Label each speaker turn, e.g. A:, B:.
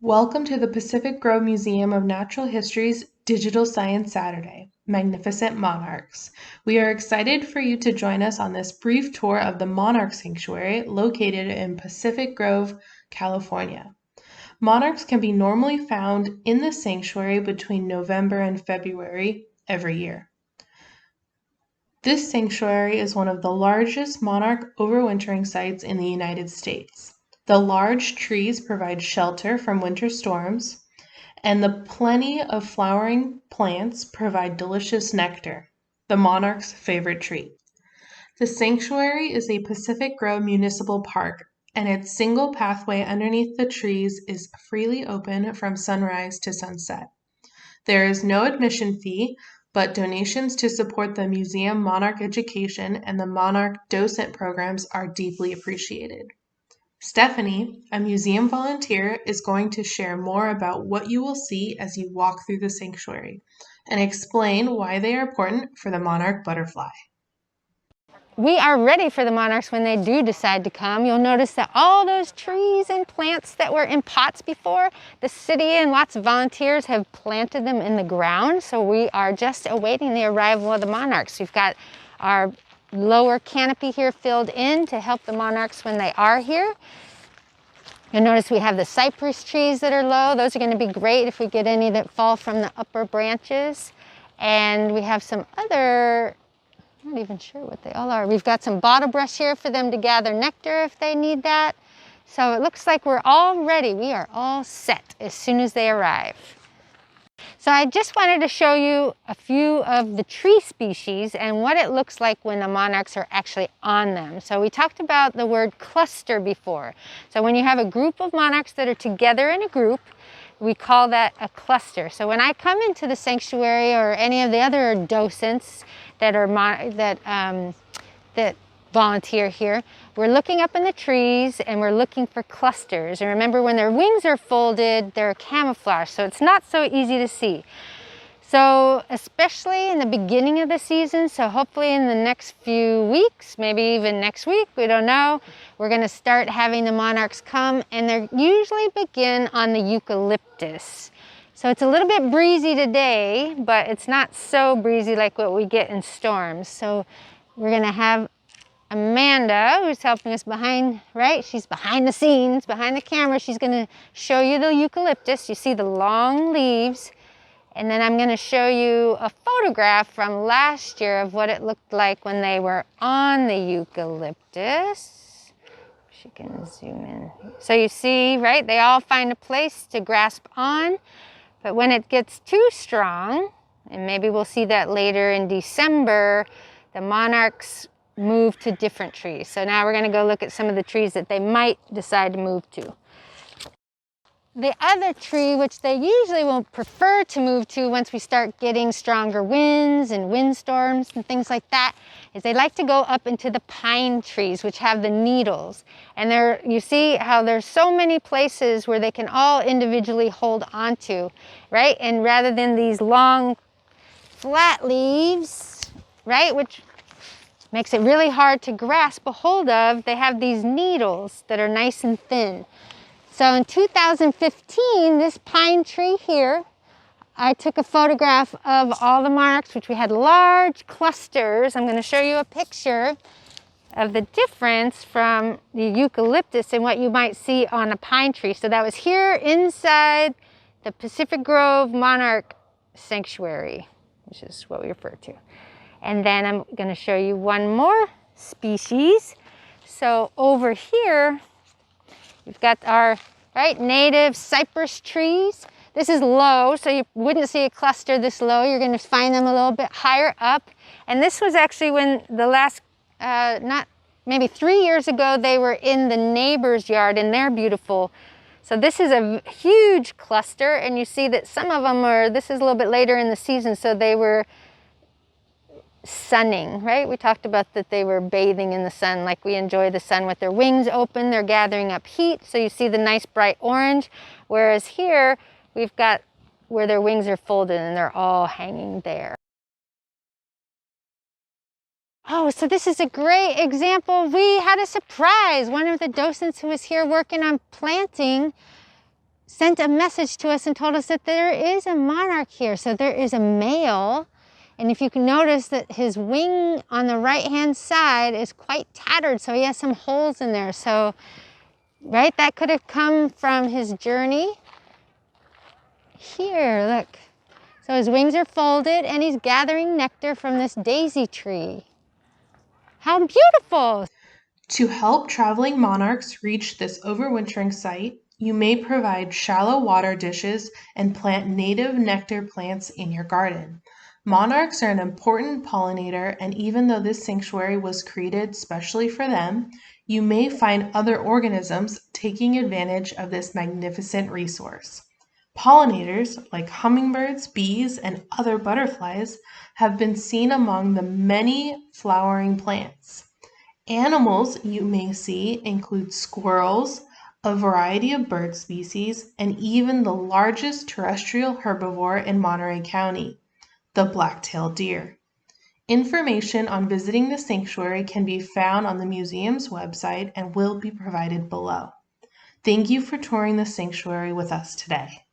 A: Welcome to the Pacific Grove Museum of Natural History's Digital Science Saturday, Magnificent Monarchs. We are excited for you to join us on this brief tour of the Monarch Sanctuary located in Pacific Grove, California. Monarchs can be normally found in the sanctuary between November and February every year. This sanctuary is one of the largest monarch overwintering sites in the United States. The large trees provide shelter from winter storms, and the plenty of flowering plants provide delicious nectar, the monarch's favorite treat. The sanctuary is a Pacific Grove Municipal Park, and its single pathway underneath the trees is freely open from sunrise to sunset. There is no admission fee, but donations to support the museum monarch education and the monarch docent programs are deeply appreciated. Stephanie, a museum volunteer, is going to share more about what you will see as you walk through the sanctuary and explain why they are important for the monarch butterfly.
B: We are ready for the monarchs when they do decide to come. You'll notice that all those trees and plants that were in pots before, the city and lots of volunteers have planted them in the ground. So we are just awaiting the arrival of the monarchs. We've got our lower canopy here filled in to help the monarchs when they are here. You'll notice we have the cypress trees that are low. Those are going to be great if we get any that fall from the upper branches. And we have some other, I'm not even sure what they all are. We've got some bottle brush here for them to gather nectar if they need that. So it looks like we're all ready. We are all set as soon as they arrive. So I just wanted to show you a few of the tree species and what it looks like when the monarchs are actually on them. So we talked about the word cluster before. So when you have a group of monarchs that are together in a group, we call that a cluster. So when I come into the sanctuary or any of the other docents that are that volunteer here, we're looking up in the trees and we're looking for clusters. And remember, when their wings are folded, they're camouflaged, so it's not so easy to see. So especially in the beginning of the season, so hopefully in the next few weeks, maybe even next week, we don't know, we're going to start having the monarchs come, and they usually begin on the eucalyptus. So it's a little bit breezy today, but it's not so breezy like what we get in storms. So we're going to have Amanda, who's helping us behind, right? She's behind the scenes, behind the camera. She's going to show you the eucalyptus. You see the long leaves. And then I'm going to show you a photograph from last year of what it looked like when they were on the eucalyptus. She can zoom in. So you see, right? They all find a place to grasp on. But when it gets too strong, and maybe we'll see that later in December, the monarchs move to different trees. So now we're going to go look at some of the trees that they might decide to move to. The other tree, which they usually will prefer to move to once we start getting stronger winds and windstorms and things like that, is they like to go up into the pine trees, which have the needles. And there, you see how there's so many places where they can all individually hold onto, right? And rather than these long, flat leaves, right, which makes it really hard to grasp a hold of, they have these needles that are nice and thin. So in 2015, this pine tree here, I took a photograph of all the monarchs, which we had large clusters. I'm going to show you a picture of the difference from the eucalyptus and what you might see on a pine tree. So that was here inside the Pacific Grove Monarch Sanctuary, which is what we refer to. And then I'm going to show you one more species. So over here, we've got our native cypress trees. This is low, so you wouldn't see a cluster this low. You're going to find them a little bit higher up. And this was actually when the last, maybe 3 years ago, they were in the neighbor's yard, and they're beautiful. So this is a huge cluster, and you see that some of them are, this is a little bit later in the season, so they were sunning, right? We talked about that they were bathing in the sun, like we enjoy the sun with their wings open. They're gathering up heat, so you see the nice bright orange. Whereas here, we've got where their wings are folded and they're all hanging there. Oh, so this is a great example. We had a surprise. One of the docents who was here working on planting sent a message to us and told us that there is a monarch here. So there is a male, and if you can notice that his wing on the right-hand side is quite tattered, so he has some holes in there. So, right, that could have come from his journey. Here, look. So his wings are folded, and he's gathering nectar from this daisy tree. How beautiful!
A: To help traveling monarchs reach this overwintering site, you may provide shallow water dishes and plant native nectar plants in your garden. Monarchs are an important pollinator, and even though this sanctuary was created specially for them, you may find other organisms taking advantage of this magnificent resource. Pollinators, like hummingbirds, bees, and other butterflies, have been seen among the many flowering plants. Animals you may see include squirrels, a variety of bird species, and even the largest terrestrial herbivore in Monterey County, the black-tailed deer. Information on visiting the sanctuary can be found on the museum's website and will be provided below. Thank you for touring the sanctuary with us today.